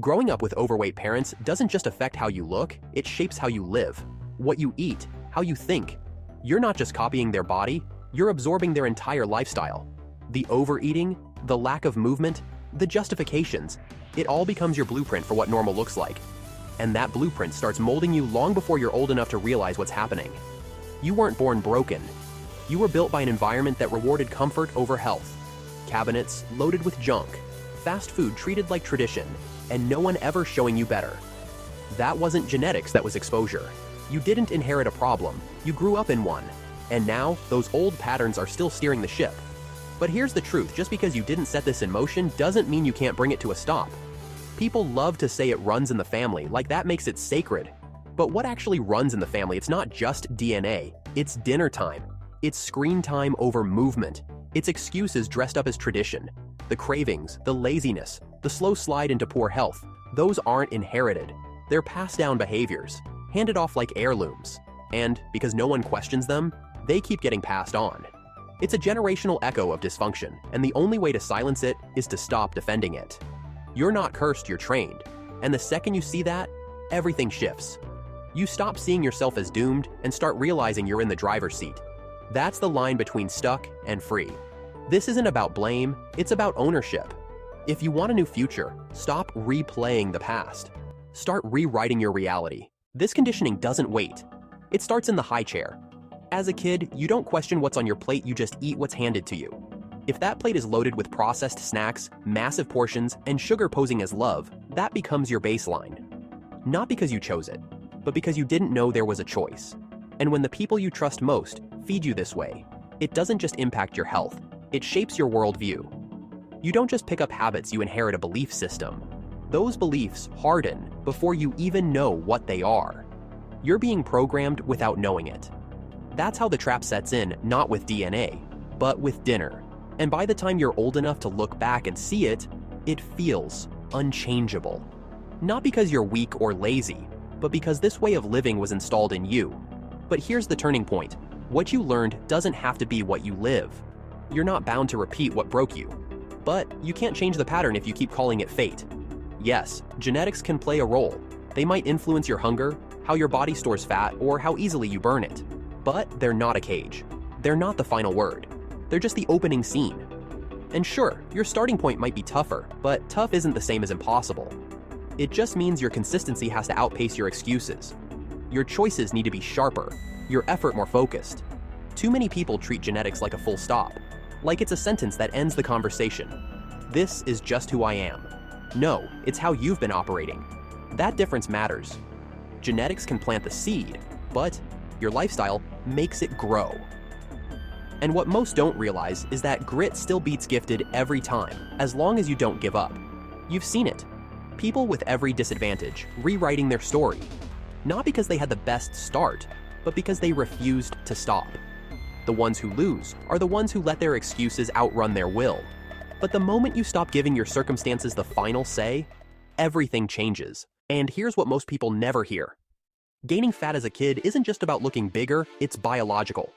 Growing up with overweight parents doesn't just affect how you look, it shapes how you live, what you eat, how you think. You're not just copying their body, you're absorbing their entire lifestyle. The overeating, the lack of movement, the justifications, it all becomes your blueprint for what normal looks like. And that blueprint starts molding you long before you're old enough to realize what's happening. You weren't born broken. You were built by an environment that rewarded comfort over health. Cabinets loaded with junk, fast food treated like tradition, and no one ever showing you better. That wasn't genetics, that was exposure. You didn't inherit a problem, you grew up in one. And now, those old patterns are still steering the ship. But here's the truth, just because you didn't set this in motion doesn't mean you can't bring it to a stop. People love to say it runs in the family, like that makes it sacred. But what actually runs in the family? It's not just DNA, it's dinner time. It's screen time over movement. It's excuses dressed up as tradition. The cravings, the laziness, the slow slide into poor health, those aren't inherited. They're passed down behaviors, handed off like heirlooms. And because no one questions them, they keep getting passed on. It's a generational echo of dysfunction, and the only way to silence it is to stop defending it. You're not cursed, you're trained. And the second you see that, everything shifts. You stop seeing yourself as doomed and start realizing you're in the driver's seat. That's the line between stuck and free. This isn't about blame, it's about ownership. If you want a new future, stop replaying the past. Start rewriting your reality. This conditioning doesn't wait. It starts in the high chair. As a kid, you don't question what's on your plate, you just eat what's handed to you. If that plate is loaded with processed snacks, massive portions, and sugar posing as love, that becomes your baseline. Not because you chose it, but because you didn't know there was a choice. And when the people you trust most feed you this way, it doesn't just impact your health, it shapes your worldview. You don't just pick up habits, you inherit a belief system. Those beliefs harden before you even know what they are. You're being programmed without knowing it. That's how the trap sets in, not with DNA, but with dinner. And by the time you're old enough to look back and see it, it feels unchangeable. Not because you're weak or lazy, but because this way of living was installed in you. But here's the turning point. What you learned doesn't have to be what you live. You're not bound to repeat what broke you. But you can't change the pattern if you keep calling it fate. Yes, genetics can play a role. They might influence your hunger, how your body stores fat, or how easily you burn it. But they're not a cage. They're not the final word. They're just the opening scene. And sure, your starting point might be tougher, but tough isn't the same as impossible. It just means your consistency has to outpace your excuses. Your choices need to be sharper, your effort more focused. Too many people treat genetics like a full stop, like it's a sentence that ends the conversation. This is just who I am. No, it's how you've been operating. That difference matters. Genetics can plant the seed, but your lifestyle makes it grow. And what most don't realize is that grit still beats gifted every time, as long as you don't give up. You've seen it. People with every disadvantage rewriting their story. Not because they had the best start, but because they refused to stop. The ones who lose are the ones who let their excuses outrun their will. But the moment you stop giving your circumstances the final say, everything changes. And here's what most people never hear. Gaining fat as a kid isn't just about looking bigger, it's biological.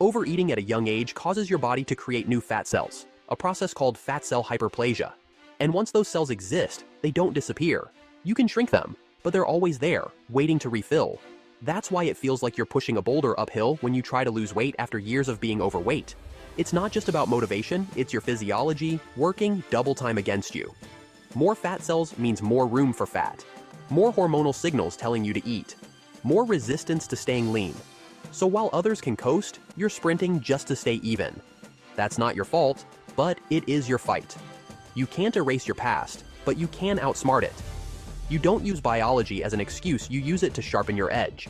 Overeating at a young age causes your body to create new fat cells, a process called fat cell hyperplasia. And once those cells exist, they don't disappear. You can shrink them, but they're always there, waiting to refill. That's why it feels like you're pushing a boulder uphill when you try to lose weight after years of being overweight. It's not just about motivation, it's your physiology working double time against you. More fat cells means more room for fat, more hormonal signals telling you to eat, more resistance to staying lean. So while others can coast, you're sprinting just to stay even. That's not your fault, but it is your fight. You can't erase your past, but you can outsmart it. You don't use biology as an excuse, you use it to sharpen your edge.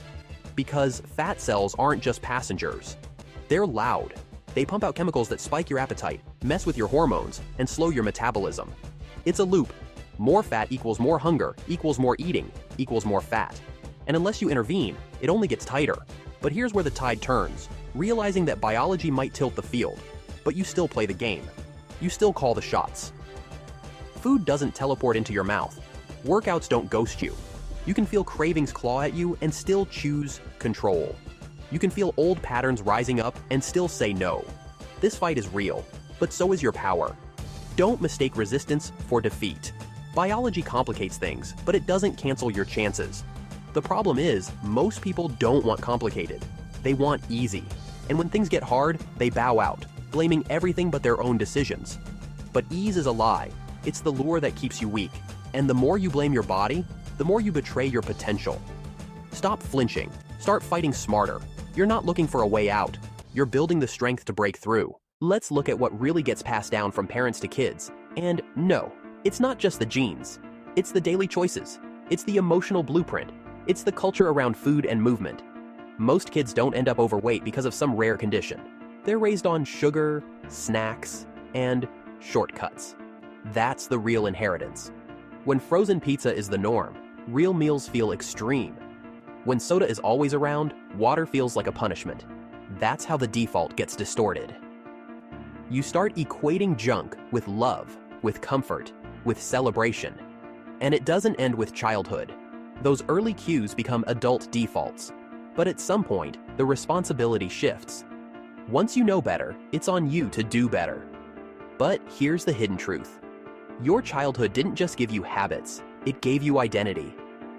Because fat cells aren't just passengers. They're loud. They pump out chemicals that spike your appetite, mess with your hormones, and slow your metabolism. It's a loop. More fat equals more hunger, equals more eating, equals more fat. And unless you intervene, it only gets tighter. But here's where the tide turns, realizing that biology might tilt the field, but you still play the game. You still call the shots. Food doesn't teleport into your mouth. Workouts don't ghost you. You can feel cravings claw at you and still choose control. You can feel old patterns rising up and still say no. This fight is real, but so is your power. Don't mistake resistance for defeat. Biology complicates things, but it doesn't cancel your chances. The problem is, most people don't want complicated. They want easy. And when things get hard, they bow out, blaming everything but their own decisions. But ease is a lie. It's the lure that keeps you weak. And the more you blame your body, the more you betray your potential. Stop flinching. Start fighting smarter. You're not looking for a way out. You're building the strength to break through. Let's look at what really gets passed down from parents to kids. And no, it's not just the genes. It's the daily choices. It's the emotional blueprint. It's the culture around food and movement. Most kids don't end up overweight because of some rare condition. They're raised on sugar, snacks, and shortcuts. That's the real inheritance. When frozen pizza is the norm, real meals feel extreme. When soda is always around, water feels like a punishment. That's how the default gets distorted. You start equating junk with love, with comfort, with celebration. And it doesn't end with childhood. Those early cues become adult defaults. But at some point, the responsibility shifts. Once you know better, it's on you to do better. But here's the hidden truth. Your childhood didn't just give you habits, it gave you identity.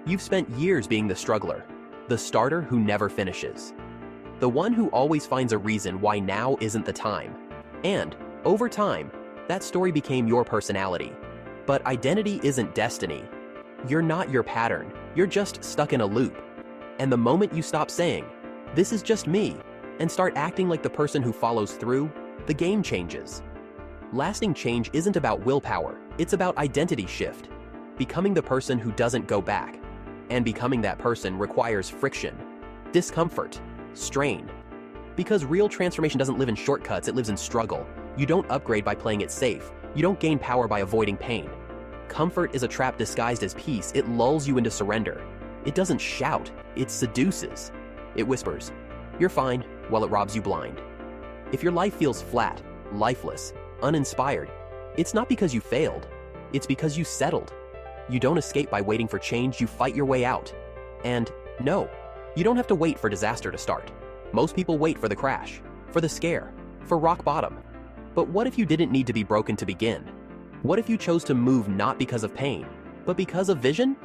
You've spent years being the struggler, the starter who never finishes, the one who always finds a reason why now isn't the time. And, over time, that story became your personality. But identity isn't destiny. You're not your pattern, you're just stuck in a loop. And the moment you stop saying, "This is just me," and start acting like the person who follows through, the game changes. Lasting change isn't about willpower, it's about identity shift. Becoming the person who doesn't go back. And becoming that person requires friction, discomfort, strain. Because real transformation doesn't live in shortcuts, it lives in struggle. You don't upgrade by playing it safe. You don't gain power by avoiding pain. Comfort is a trap disguised as peace. It lulls you into surrender. It doesn't shout, it seduces. It whispers, "You're fine," while it robs you blind. If your life feels flat, lifeless, uninspired, it's not because you failed. It's because you settled. You don't escape by waiting for change, you fight your way out. And no, you don't have to wait for disaster to start. Most people wait for the crash, for the scare, for rock bottom. But what if you didn't need to be broken to begin? What if you chose to move not because of pain, but because of vision?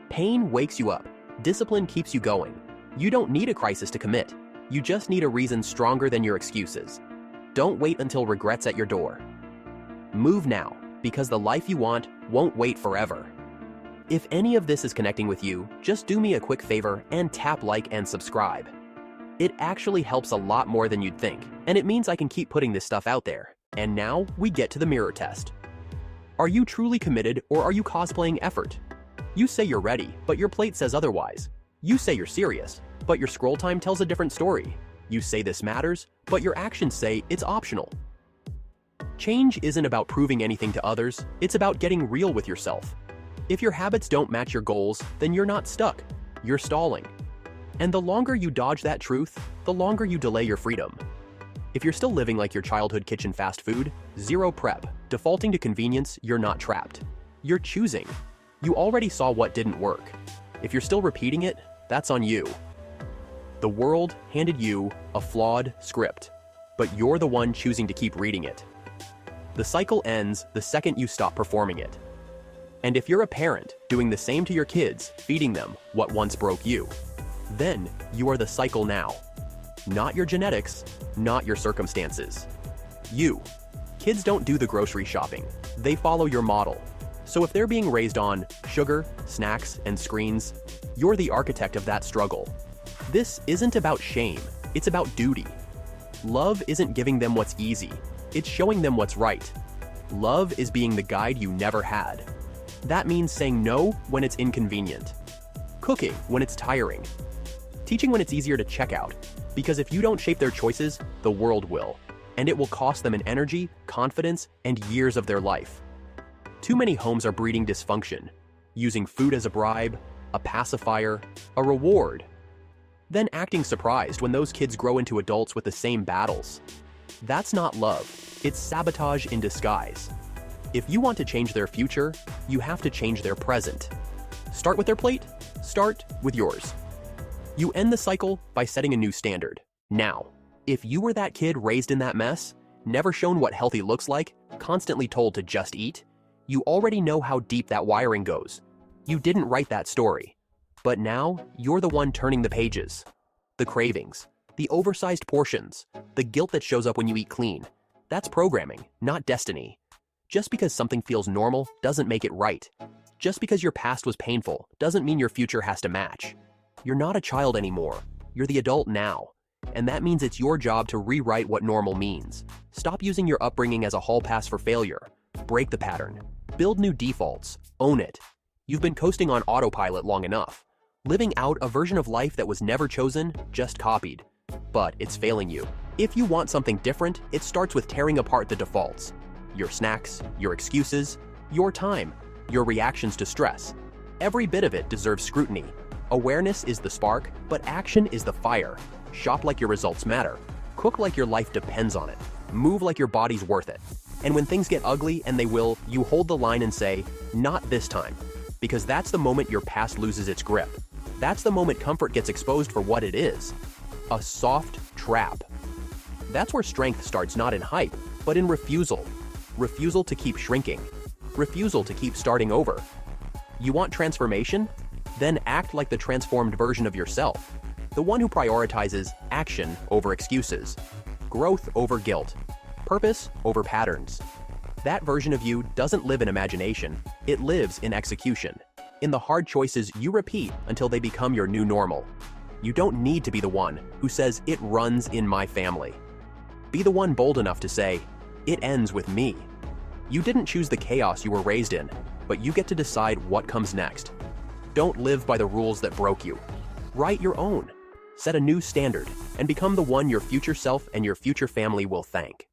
Pain wakes you up. Discipline keeps you going. You don't need a crisis to commit. You just need a reason stronger than your excuses. Don't wait until regret's at your door. Move now, because the life you want won't wait forever. If any of this is connecting with you, just do me a quick favor and tap like and subscribe. It actually helps a lot more than you'd think, and it means I can keep putting this stuff out there. And now we get to the mirror test. Are you truly committed, or are you cosplaying effort? You say you're ready, but your plate says otherwise. You say you're serious, but your scroll time tells a different story. You say this matters, but your actions say it's optional. Change isn't about proving anything to others, it's about getting real with yourself. If your habits don't match your goals, then you're not stuck, you're stalling. And the longer you dodge that truth, the longer you delay your freedom. If you're still living like your childhood kitchen fast food, zero prep, defaulting to convenience, you're not trapped. You're choosing. You already saw what didn't work. If you're still repeating it, that's on you. The world handed you a flawed script, but you're the one choosing to keep reading it. The cycle ends the second you stop performing it. And if you're a parent doing the same to your kids, feeding them what once broke you, then you are the cycle now. Not your genetics, not your circumstances. You. Kids don't do the grocery shopping. They follow your model. So if they're being raised on sugar, snacks, and screens, you're the architect of that struggle. This isn't about shame, it's about duty. Love isn't giving them what's easy, it's showing them what's right. Love is being the guide you never had. That means saying no when it's inconvenient. Cooking when it's tiring. Teaching when it's easier to check out. Because if you don't shape their choices, the world will. And it will cost them in energy, confidence, and years of their life. Too many homes are breeding dysfunction, using food as a bribe, a pacifier, a reward. Then acting surprised when those kids grow into adults with the same battles. That's not love, it's sabotage in disguise. If you want to change their future, you have to change their present. Start with their plate, start with yours. You end the cycle by setting a new standard. Now, if you were that kid raised in that mess, never shown what healthy looks like, constantly told to just eat, You already know how deep that wiring goes. You didn't write that story. But now, you're the one turning the pages. The cravings, the oversized portions, the guilt that shows up when you eat clean. That's programming, not destiny. Just because something feels normal doesn't make it right. Just because your past was painful doesn't mean your future has to match. You're not a child anymore. You're the adult now. And that means it's your job to rewrite what normal means. Stop using your upbringing as a hall pass for failure. Break the pattern. Build new defaults. Own it. You've been coasting on autopilot long enough. Living out a version of life that was never chosen, just copied. But it's failing you. If you want something different, it starts with tearing apart the defaults. Your snacks, your excuses, your time, your reactions to stress. Every bit of it deserves scrutiny. Awareness is the spark, but action is the fire. Shop like your results matter. Cook like your life depends on it. Move like your body's worth it. And when things get ugly, and they will, you hold the line and say, not this time. Because that's the moment your past loses its grip. That's the moment comfort gets exposed for what it is. A soft trap. That's where strength starts, not in hype, but in refusal. Refusal to keep shrinking. Refusal to keep starting over. You want transformation? Then act like the transformed version of yourself. The one who prioritizes action over excuses. Growth over guilt. Purpose over patterns. That version of you doesn't live in imagination, it lives in execution. In the hard choices you repeat until they become your new normal. You don't need to be the one who says it runs in my family. Be the one bold enough to say, it ends with me. You didn't choose the chaos you were raised in, but you get to decide what comes next. Don't live by the rules that broke you. Write your own. Set a new standard and become the one your future self and your future family will thank.